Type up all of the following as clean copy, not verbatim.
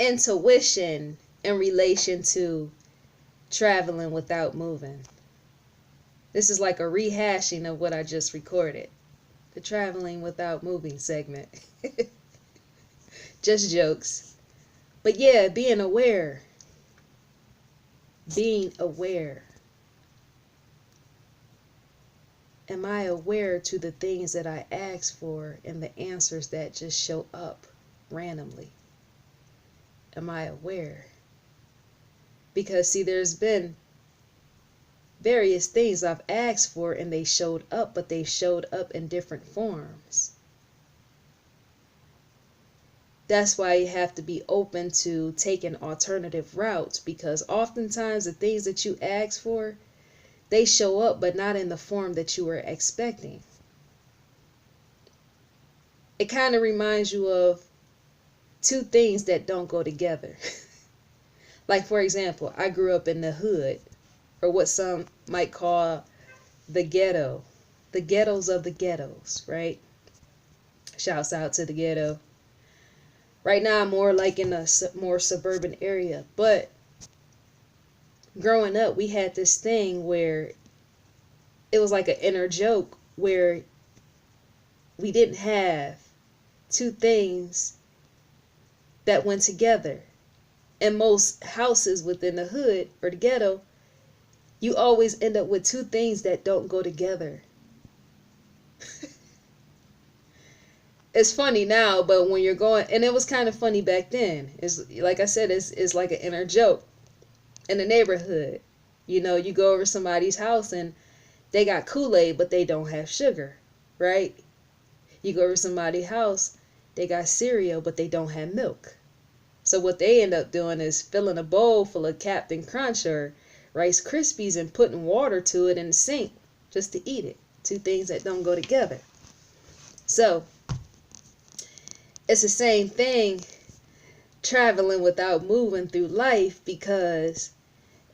intuition in relation to traveling without moving. This is like a rehashing of what I just recorded. The traveling without moving segment. Just jokes. But yeah, being aware. Being aware. Am I aware to the things that I ask for and the answers that just show up randomly? Am I aware? Because see, there's been various things I've asked for and they showed up, but they showed up in different forms. That's why you have to be open to taking alternative routes, because oftentimes the things that you ask for, they show up, but not in the form that you were expecting. It kind of reminds you of two things that don't go together. Like, for example, I grew up in the hood, or what some might call the ghetto. The ghettos of the ghettos, right? Shouts out to the ghetto. Right now, I'm more like in a more suburban area. But growing up, we had this thing where it was like an inner joke where we didn't have two things that went together. In most houses within the hood or the ghetto, you always end up with two things that don't go together. It's funny now, but when you're going, and it was kind of funny back then. It's like I said, it's like an inner joke in the neighborhood. You know, you go over somebody's house and they got Kool-Aid, but they don't have sugar, right? You go over somebody's house, they got cereal, but they don't have milk. So what they end up doing is filling a bowl full of Captain Crunch or Rice Krispies and putting water to it in the sink just to eat it. Two things that don't go together. So it's the same thing traveling without moving through life, because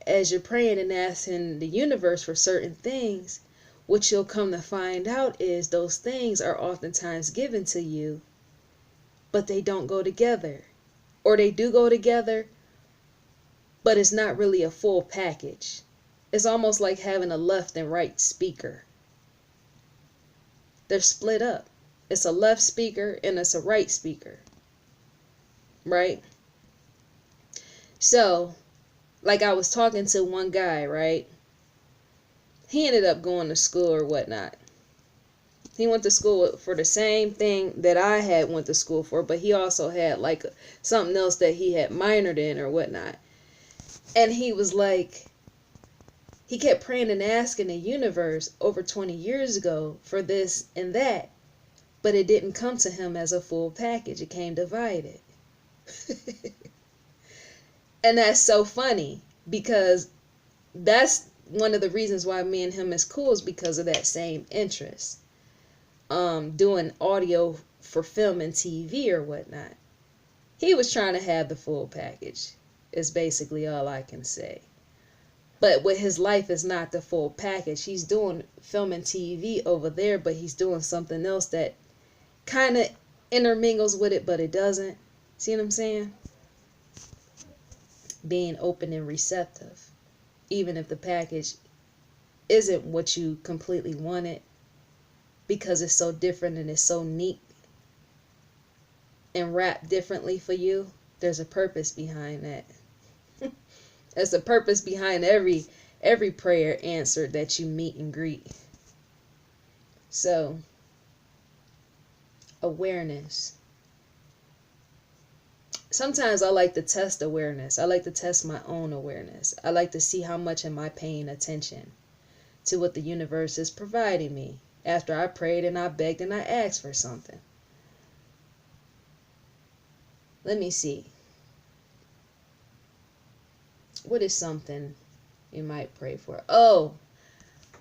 as you're praying and asking the universe for certain things, what you'll come to find out is those things are oftentimes given to you, but they don't go together. Or they do go together, but it's not really a full package. It's almost like having a left and right speaker. They're split up. It's a left speaker and it's a right speaker. Right? So, like I was talking to one guy, right? He ended up going to school or whatnot. He went to school for the same thing that I had went to school for, but he also had like something else that he had minored in or whatnot. And he was like, he kept praying and asking the universe over 20 years ago for this and that, but it didn't come to him as a full package. It came divided. And that's so funny, because that's one of the reasons why me and him is cool, is because of that same interest. Doing audio for film and TV or whatnot. He was trying to have the full package, is basically all I can say. But with his life is not the full package. He's doing film and TV over there, but he's doing something else that kind of intermingles with it, but it doesn't. See what I'm saying? Being open and receptive, even if the package isn't what you completely wanted, because it's so different and it's so neat and wrapped differently for you. There's a purpose behind that. There's a purpose behind every prayer answered that you meet and greet. So, awareness. Sometimes I like to test awareness. I like to test my own awareness. I like to see how much am I paying attention to what the universe is providing me after I prayed and I begged and I asked for something. Let me see. What is something you might pray for? Oh,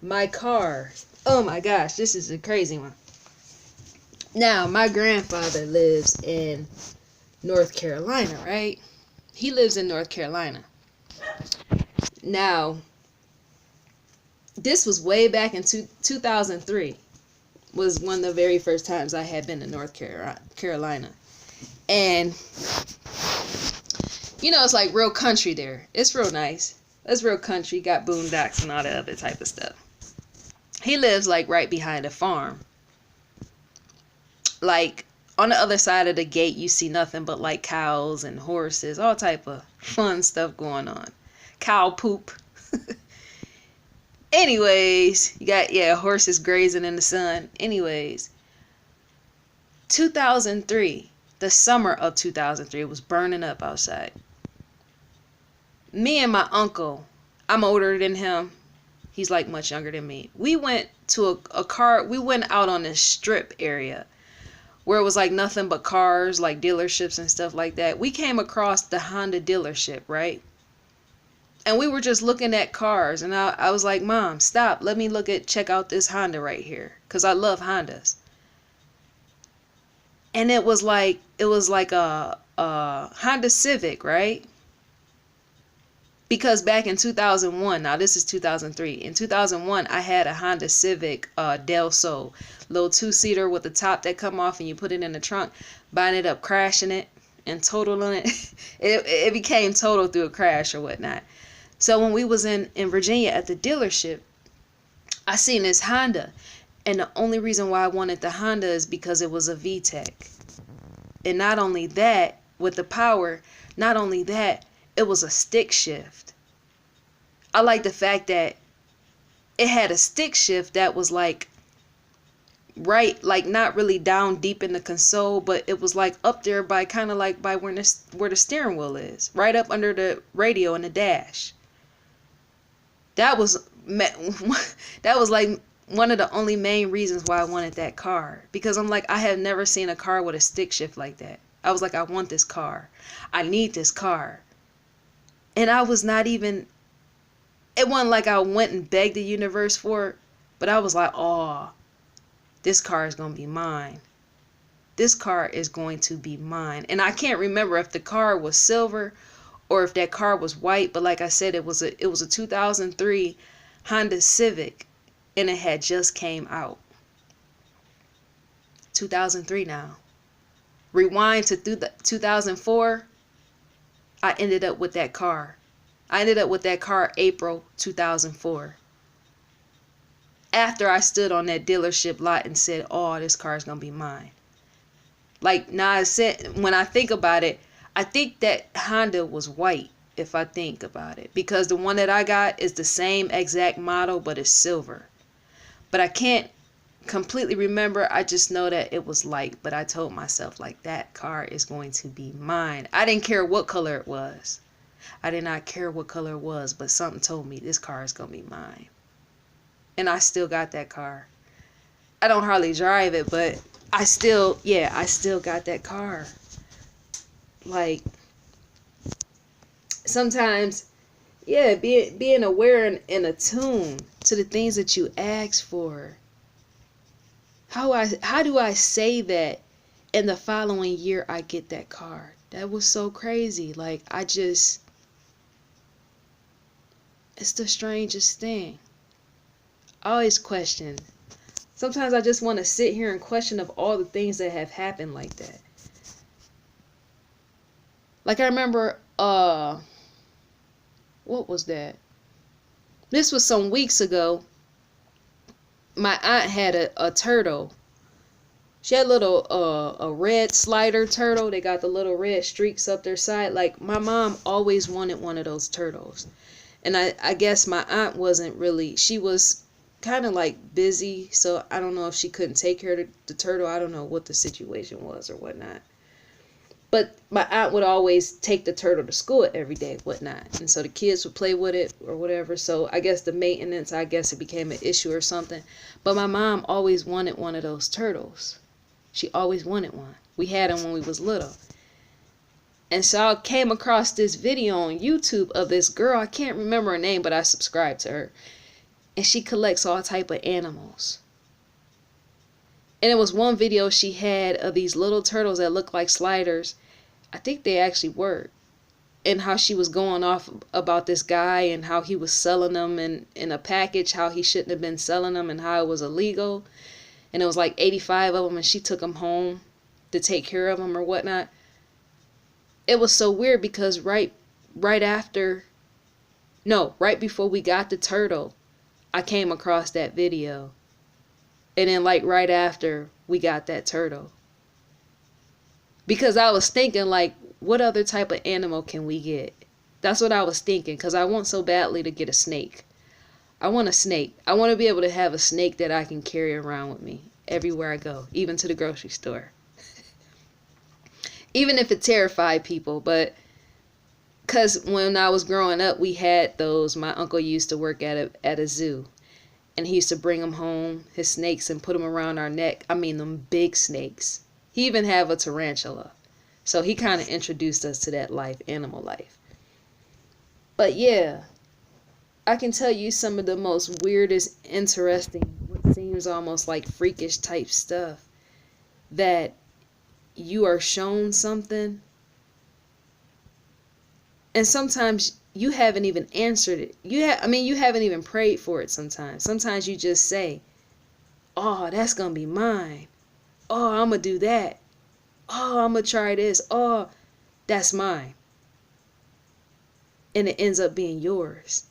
my car. Oh my gosh, this is a crazy one. Now, my grandfather lives in North Carolina, right? He lives in North Carolina. Now, this was way back in 2003. Was one of the very first times I had been to North Carolina. And You know, it's like real country there. It's real nice. It's real country. Got boondocks and all that other type of stuff. He lives like right behind a farm. Like on the other side of the gate, you see nothing but like cows and horses, all type of fun stuff going on. Cow poop. Anyways, you got, yeah, horses grazing in the sun. Anyways, 2003, the summer of 2003, it was burning up outside. Me and my uncle, I'm older than him. He's like much younger than me. We went to we went out on this strip area where it was like nothing but cars, like dealerships and stuff like that. We came across the Honda dealership, right? And we were just looking at cars, and I was like, Mom, stop, let me check out this Honda right here, because I love Hondas. And it was like a Honda Civic, right? Because back in 2001, now this is 2003, in 2001, I had a Honda Civic Del Sol, little two-seater with the top that come off and you put it in the trunk, but I ended up crashing it and totaling it. It became total through a crash or whatnot. So when we was in Virginia at the dealership, I seen this Honda. And the only reason why I wanted the Honda is because it was a VTEC. And not only that, with the power, not only that, it was a stick shift. I like the fact that it had a stick shift that was like right, like not really down deep in the console, but it was like up there by kind of like by where the steering wheel is, right up under the radio and the dash. That was like one of the only main reasons why I wanted that car, because I'm like, I have never seen a car with a stick shift like that. I was like, I want this car. I need this car. And I was not even, it wasn't like I went and begged the universe for it, but I was like, oh, this car is going to be mine. This car is going to be mine. And I can't remember if the car was silver or if that car was white, but like I said, it was a 2003 Honda Civic, and it had just came out. 2003 now. Rewind to 2004, I ended up with that car. I ended up with that car April 2004. After I stood on that dealership lot and said, oh, this car is going to be mine. Like, now I said, when I think about it, I think that Honda was white, if I think about it. Because the one that I got is the same exact model, but it's silver. But I can't completely remember. I just know that it was light. But I told myself, like, that car is going to be mine. I didn't care what color it was. I did not care what color it was. But something told me this car is going to be mine. And I still got that car. I don't hardly drive it, but I still got that car. Like, sometimes, yeah, being aware and attuned to the things that you ask for. How do I say that in the following year I get that car? That was so crazy. Like, it's the strangest thing. I always question. Sometimes I just want to sit here and question of all the things that have happened like that. Like, I remember, what was that? This was some weeks ago. My aunt had a turtle. She had a red slider turtle. They got the little red streaks up their side. Like, my mom always wanted one of those turtles. And I guess my aunt wasn't really, she was kind of like busy. So I don't know if she couldn't take care of the turtle. I don't know what the situation was or whatnot. But my aunt would always take the turtle to school every day, whatnot. And so the kids would play with it or whatever. So I guess the maintenance, it became an issue or something. But my mom always wanted one of those turtles. She always wanted one. We had them when we was little. And so I came across this video on YouTube of this girl. I can't remember her name, but I subscribed to her. And she collects all type of animals. And it was one video she had of these little turtles that looked like sliders. I think they actually were. And how she was going off about this guy and how he was selling them in a package, how he shouldn't have been selling them and how it was illegal. And it was like 85 of them and she took them home to take care of them or whatnot. it was so weird because right after, no, right before we got the turtle, I came across that video. And then like right after we got that turtle. Because I was thinking like, what other type of animal can we get? That's what I was thinking, because I want so badly to get a snake. I want a snake. I want to be able to have a snake that I can carry around with me everywhere I go, even to the grocery store. Even if it terrified people, but because when I was growing up, we had those. My uncle used to work at a zoo, and he used to bring them home, his snakes, and put them around our neck. I mean, them big snakes. He even have a tarantula. So he kind of introduced us to that life, animal life. But yeah, I can tell you some of the most weirdest, interesting, what seems almost like freakish type stuff, that you are shown something and sometimes you haven't even answered it. You haven't even prayed for it sometimes. Sometimes you just say, oh, that's going to be mine. Oh, I'm going to do that. Oh, I'm going to try this. Oh, that's mine. And it ends up being yours.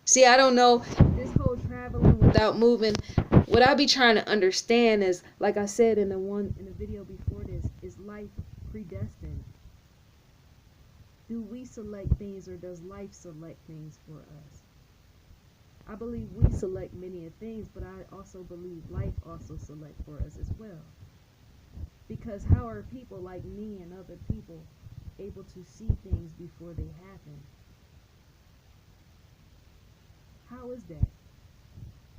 See, I don't know, this whole traveling without moving, what I be trying to understand is, like I said in the video before this, is life predestined? Do we select things, or does life select things for us? I believe we select many of things, but I also believe life also selects for us as well. Because how are people like me and other people able to see things before they happen? How is that?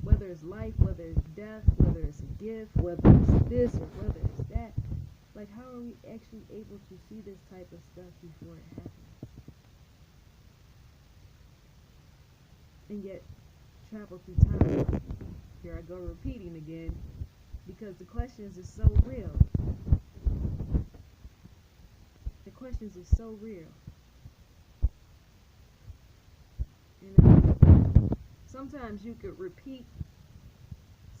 Whether it's life, whether it's death, whether it's a gift, whether it's this or whether it's that. Like, how are we actually able to see this type of stuff before it happens? And yet, travel through time. Here I go repeating again, because the questions are so real. The questions are so real. You know, sometimes you could repeat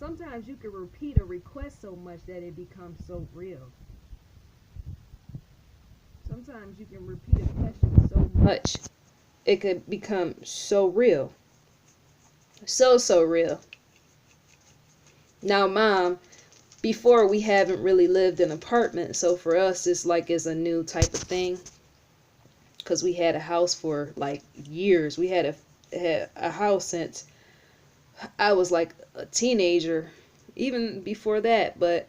a request so much that it becomes so real. Sometimes you can repeat a question so much it could become so real. So real. Now, Mom, before we haven't really lived in an apartment, so for us it's like it's a new type of thing, because we had a house for like years. We had a house since I was like a teenager, even before that. But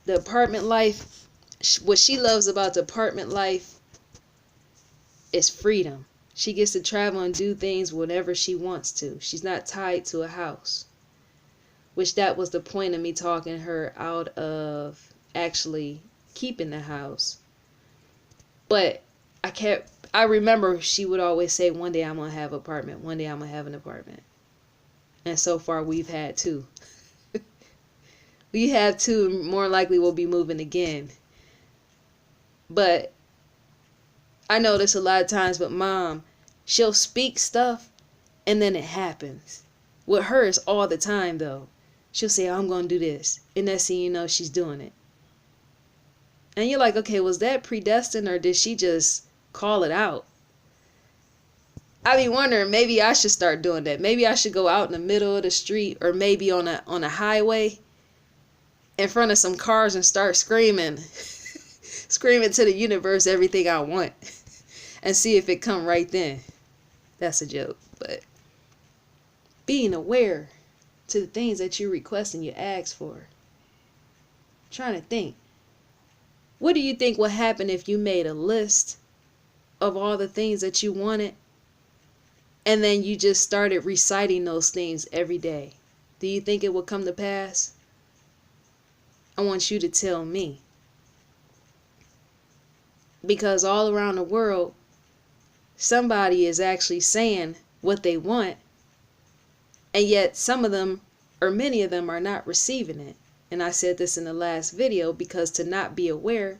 the apartment life, what she loves about the apartment life is freedom. She gets to travel and do things whenever she wants to. She's not tied to a house. Which that was the point of me talking her out of actually keeping the house. But I remember she would always say, one day I'm going to have an apartment. One day I'm going to have an apartment. And so far we've had two. We have two, and more likely we'll be moving again. But I notice a lot of times with Mom, she'll speak stuff and then it happens. With her, it's all the time though. She'll say, I'm going to do this. And next thing you know, she's doing it. And you're like, okay, was that predestined, or did she just call it out? I be wondering, maybe I should start doing that. Maybe I should go out in the middle of the street, or maybe on a highway in front of some cars and start screaming. Screaming to the universe everything I want. And see if it come right then. That's a joke. But being aware to the things that you request and you ask for. I'm trying to think. What do you think would happen if you made a list of all the things that you wanted, and then you just started reciting those things every day? Do you think it would come to pass? I want you to tell me. Because all around the world, somebody is actually saying what they want, and yet some of them, or many of them, are not receiving it. And I said this in the last video, because to not be aware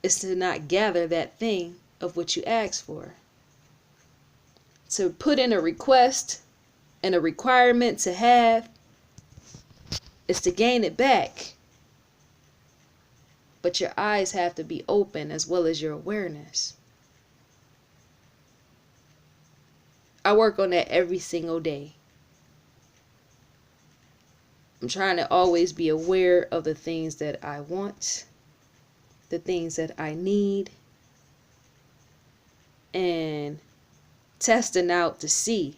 is to not gather that thing of what you asked for. To put in a request and a requirement to have is to gain it back. But your eyes have to be open as well as your awareness. I work on that every single day. I'm trying to always be aware of the things that I want, the things that I need, and testing out to see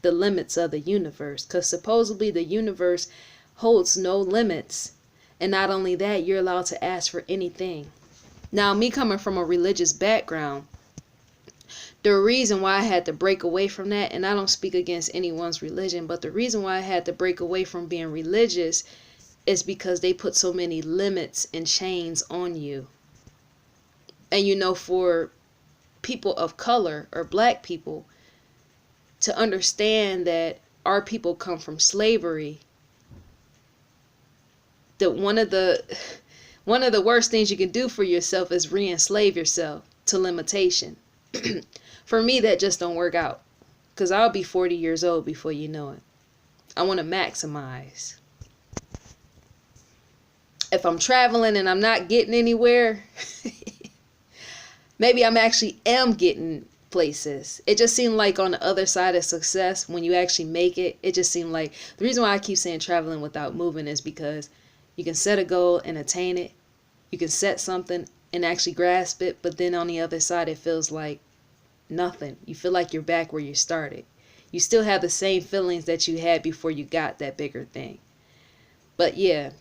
the limits of the universe. Because supposedly the universe holds no limits. And not only that, you're allowed to ask for anything. Now, me coming from a religious background, the reason why I had to break away from that, and I don't speak against anyone's religion, but the reason why I had to break away from being religious is because they put so many limits and chains on you. And you know, for people of color or black people to understand that our people come from slavery, that one of the worst things you can do for yourself is re-enslave yourself to limitation. For me, that just don't work out, because I'll be 40 years old before you know it. I want to maximize. If I'm traveling and I'm not getting anywhere, maybe I'm actually am getting places. It just seemed like on the other side of success, when you actually make it, it just seemed like the reason why I keep saying traveling without moving is because you can set a goal and attain it. You can set something and actually grasp it, but then on the other side, it feels like nothing. You feel like you're back where you started. You still have the same feelings that you had before you got that bigger thing. But yeah,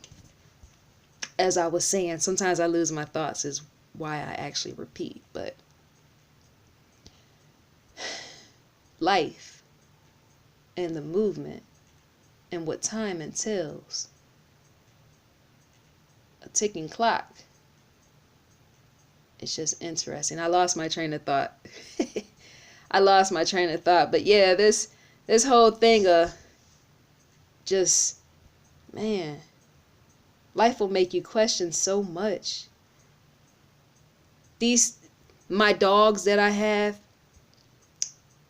as I was saying, sometimes I lose my thoughts is why I actually repeat. But life and the movement and what time entails. A ticking clock. It's just interesting. I lost my train of thought. But yeah, this whole thing of just, man, life will make you question so much. My dogs that I have,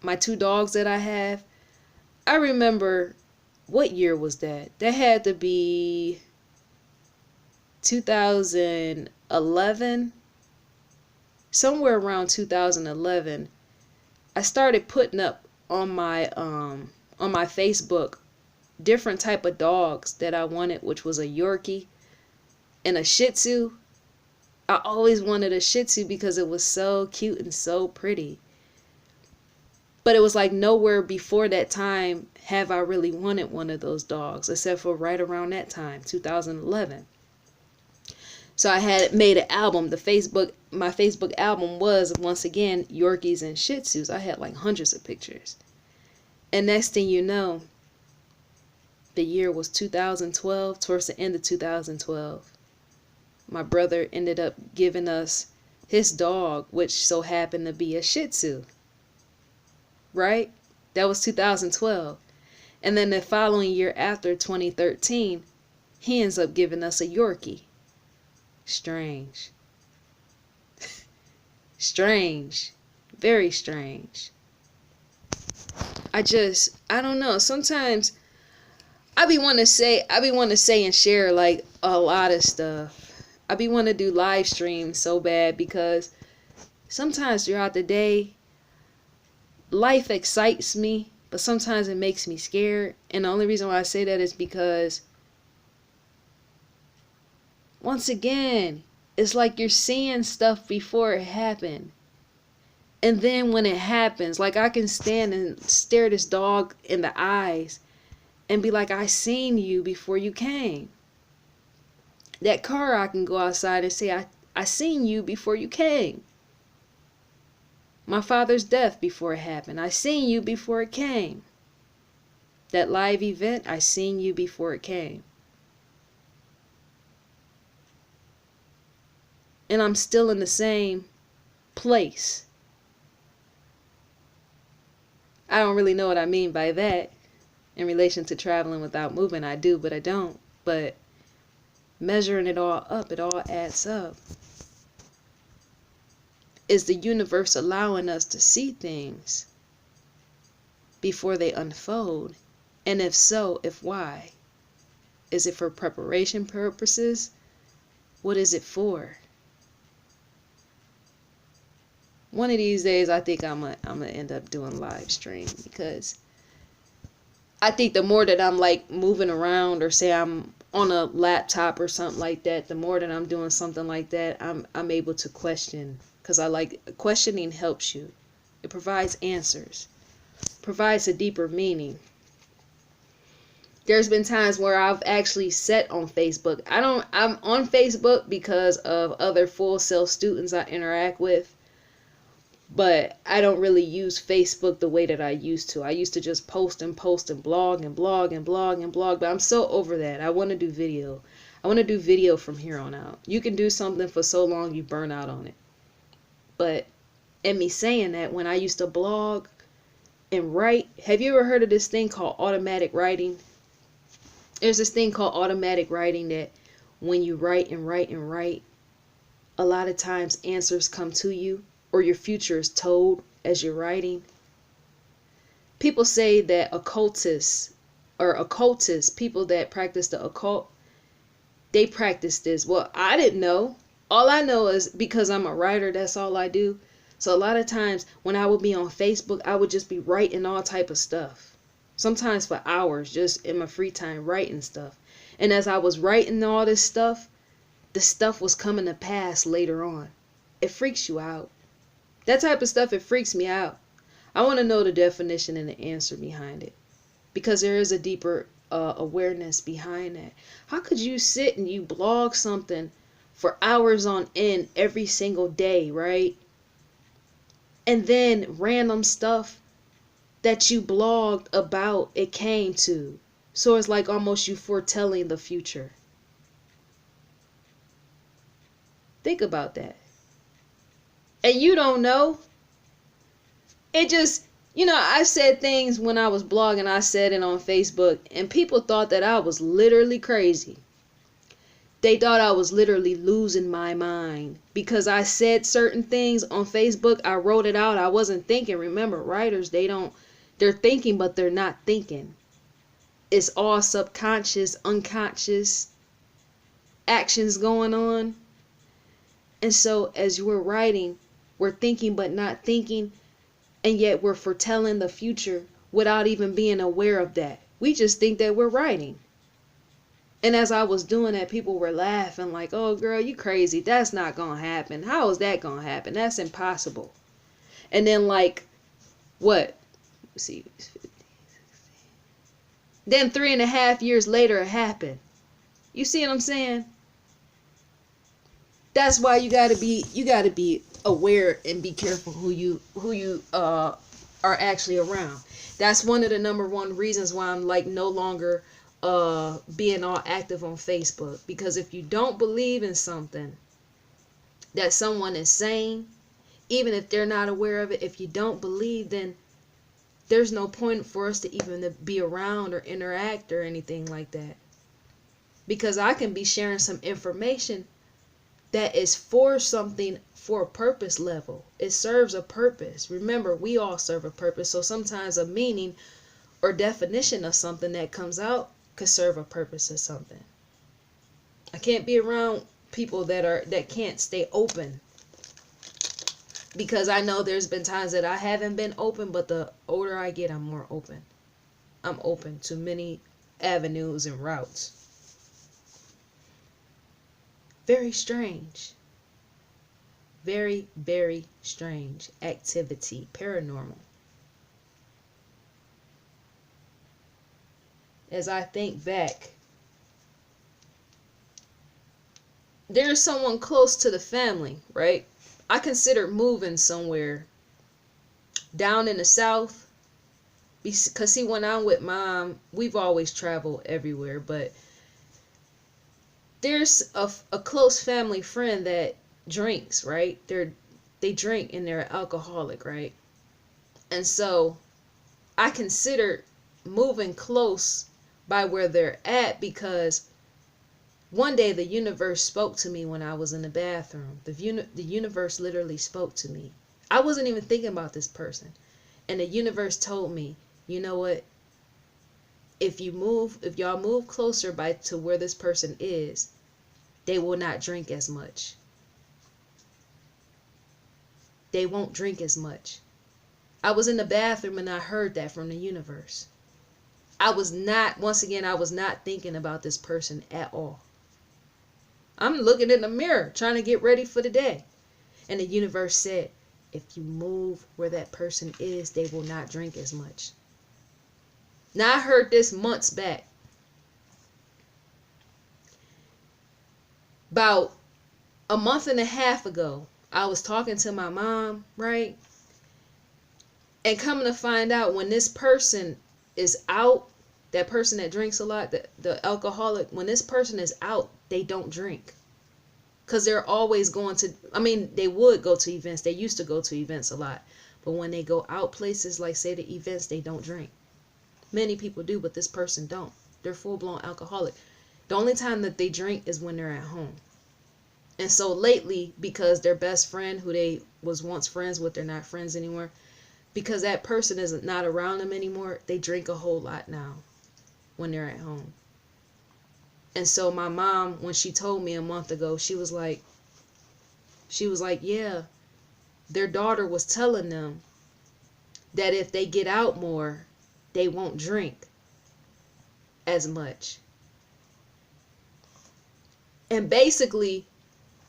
my 2 dogs that I have, I remember, what year was that? That had to be 2011. Somewhere around 2011, I started putting up on my Facebook different type of dogs that I wanted, which was a Yorkie and a Shih Tzu. I always wanted a Shih Tzu because it was so cute and so pretty. But it was like nowhere before that time have I really wanted one of those dogs, except for right around that time, 2011. So I had made an album. My Facebook album was, once again, Yorkies and Shih Tzus. I had like hundreds of pictures. And next thing you know, the year was 2012, towards the end of 2012. My brother ended up giving us his dog, which so happened to be a Shih Tzu. Right? That was 2012. And then the following year after, 2013, he ends up giving us a Yorkie. Strange. Strange. Very strange. I don't know. Sometimes I be want to say and share like a lot of stuff. I be want to do live streams so bad because sometimes throughout the day, life excites me, but sometimes it makes me scared. And the only reason why I say that is because, once again, it's like you're seeing stuff before it happened. And then when it happens, like I can stand and stare this dog in the eyes and be like, I seen you before you came. That car, I can go outside and say, I seen you before you came. My father's death before it happened, I seen you before it came. That live event, I seen you before it came. And I'm still in the same place. I don't really know what I mean by that in relation to traveling without moving. I do, but I don't. But measuring it all up, it all adds up. Is the universe allowing us to see things before they unfold? And if so, why? Is it for preparation purposes? What is it for? One of these days, I think I'm gonna end up doing live stream, because I think the more that I'm like moving around, or say I'm on a laptop or something like that, the more that I'm doing something like that, I'm able to question, because I like questioning. Helps you. It provides answers, provides a deeper meaning. There's been times where I've actually sat on Facebook. I'm on Facebook because of other Full Sail students I interact with, but I don't really use Facebook the way that I used to. I used to just post and post and blog and blog and blog and blog, but I'm so over that. I want to do video. I want to do video from here on out. You can do something for so long you burn out on it. But in me saying that, when I used to blog and write, have you ever heard of this thing called automatic writing? There's this thing called automatic writing that when you write and write and write, a lot of times answers come to you, or your future is told as you're writing. People say that occultists, people that practice the occult, they practice this. Well, I didn't know. All I know is because I'm a writer, that's all I do. So a lot of times when I would be on Facebook, I would just be writing all type of stuff. Sometimes for hours, just in my free time, writing stuff. And as I was writing all this stuff, the stuff was coming to pass later on. It freaks you out. That type of stuff, it freaks me out. I want to know the definition and the answer behind it, because there is a deeper awareness behind that. How could you sit and you blog something for hours on end every single day, right? And then random stuff that you blogged about, it came to. So it's like almost you foretelling the future. Think about that. And you don't know. It just, I said things when I was blogging, I said it on Facebook, and people thought that I was literally crazy. They thought I was literally losing my mind because I said certain things on Facebook. I wrote it out. I wasn't thinking. Remember, writers, they're thinking, but they're not thinking. It's all subconscious, unconscious actions going on. And so as we're writing, we're thinking but not thinking, and yet we're foretelling the future without even being aware of that. We just think that we're writing. And as I was doing that, people were laughing like, oh girl, you crazy. That's not gonna happen. How is that gonna happen? That's impossible. And then like, what? Let's see. Then 3.5 years later, it happened. You see what I'm saying? That's why you gotta be aware and be careful who you are actually around. That's one of the number one reasons why I'm like no longer being all active on Facebook, because if you don't believe in something that someone is saying, even if they're not aware of it, if you don't believe, then there's no point for us to even be around or interact or anything like that. Because I can be sharing some information that is for something, for a purpose level. It serves a purpose. Remember, we all serve a purpose. So sometimes a meaning or definition of something that comes out could serve a purpose of something. I can't be around people that can't stay open, because I know there's been times that I haven't been open, but the older I get, I'm more open. I'm open to many avenues and routes. Very strange. Very, very strange activity. Paranormal. As I think back, there's someone close to the family, right? I considered moving somewhere down in the South, because see, when I'm with Mom, we've always traveled everywhere, but there's a close family friend that drinks, right? They drink and they're alcoholic, right? And so I considered moving close by where they're at, because one day the universe spoke to me when I was in the bathroom. The universe literally spoke to me. I wasn't even thinking about this person. And the universe told me, you know what? If y'all move closer to where this person is, they will not drink as much. They won't drink as much. I was in the bathroom and I heard that from the universe. I was not thinking about this person at all. I'm looking in the mirror, trying to get ready for the day. And the universe said, if you move where that person is, they will not drink as much. Now, I heard this months back. About a month and a half ago, I was talking to my mom, right? And coming to find out, when this person is out, that person that drinks a lot, the alcoholic, when this person is out, they don't drink. Because they're always going to, they would go to events. They used to go to events a lot. But when they go out places, like say the events, they don't drink. Many people do, but this person don't. They're full-blown alcoholic. The only time that they drink is when they're at home. And so lately, because their best friend, who they was once friends with, they're not friends anymore. Because that person is not around them anymore, they drink a whole lot now when they're at home. And so my mom, when she told me a month ago, she was like, yeah, their daughter was telling them that if they get out more, they won't drink as much. And basically,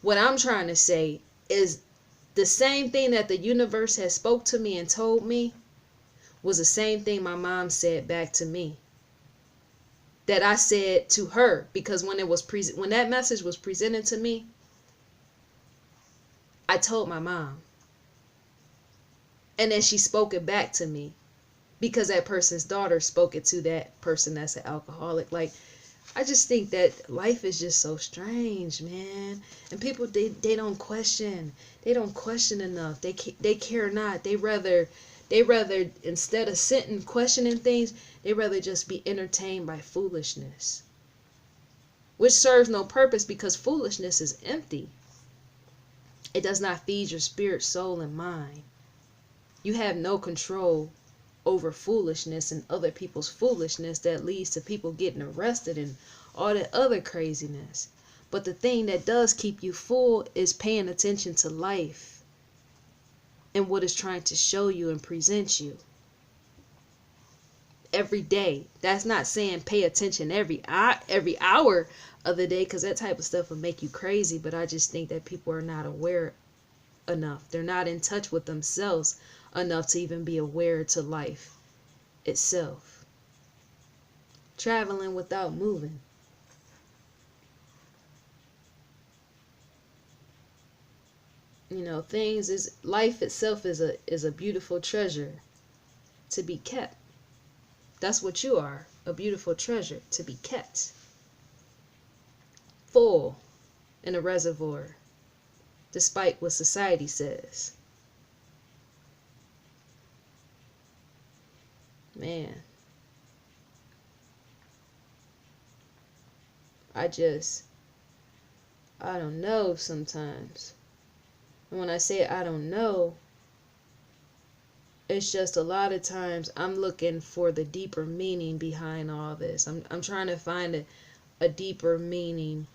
what I'm trying to say is the same thing that the universe has spoke to me and told me was the same thing my mom said back to me. That I said to her, because when that message was presented to me, I told my mom. And then she spoke it back to me, because that person's daughter spoke it to that person that's an alcoholic. Like, I just think that life is just so strange, man. And people, they don't question. They don't question enough. They care not. They rather, instead of sitting questioning things, they rather just be entertained by foolishness, which serves no purpose, because foolishness is empty. It does not feed your spirit, soul, and mind. You have no control over foolishness and other people's foolishness that leads to people getting arrested and all that other craziness. But the thing that does keep you full is paying attention to life and what it's trying to show you and present you every day. That's not saying pay attention every hour of the day, because that type of stuff will make you crazy. But I just think that people are not aware enough. They're not in touch with themselves enough to even be aware to life itself. Traveling without moving. Life itself is a beautiful treasure to be kept. That's what you are, a beautiful treasure to be kept. Full in a reservoir, despite what society says. Man. I don't know sometimes. And when I say I don't know, it's just a lot of times I'm looking for the deeper meaning behind all this. I'm trying to find a deeper meaning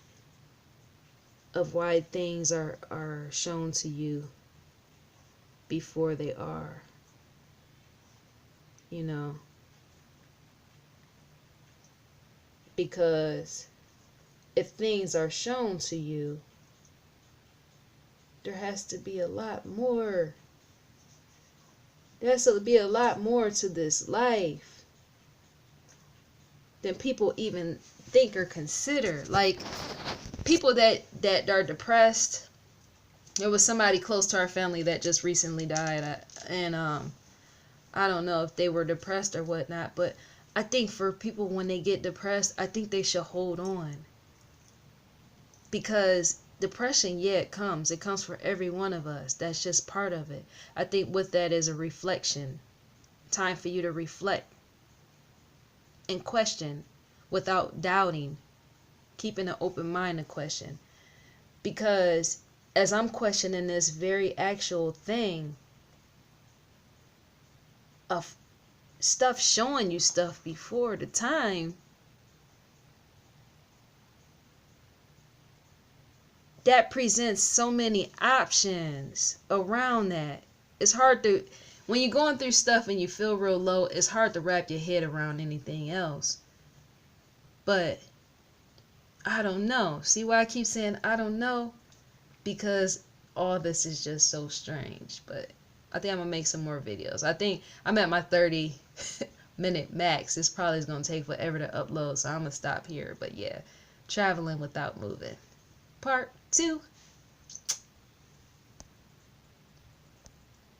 of why things are shown to you before they are. Because if things are shown to you, there has to be a lot more. There has to be a lot more to this life than people even think or consider. Like, people that are depressed. There was somebody close to our family that just recently died, and I don't know if they were depressed or whatnot, but I think for people, when they get depressed, I think they should hold on. Because depression, yeah, it comes for every one of us. That's just part of it. I think with that is a reflection. Time for you to reflect and question without doubting, keeping an open mind to question. Because as I'm questioning this very actual thing of stuff showing you stuff before the time, that presents so many options around that. It's hard to, when you're going through stuff and you feel real low, it's hard to wrap your head around anything else. But I don't know. See why I keep saying I don't know? Because all this is just so strange. But I think I'm going to make some more videos. I think I'm at my 30-minute max. This probably is going to take forever to upload, so I'm going to stop here. But yeah, traveling without moving. Part 2.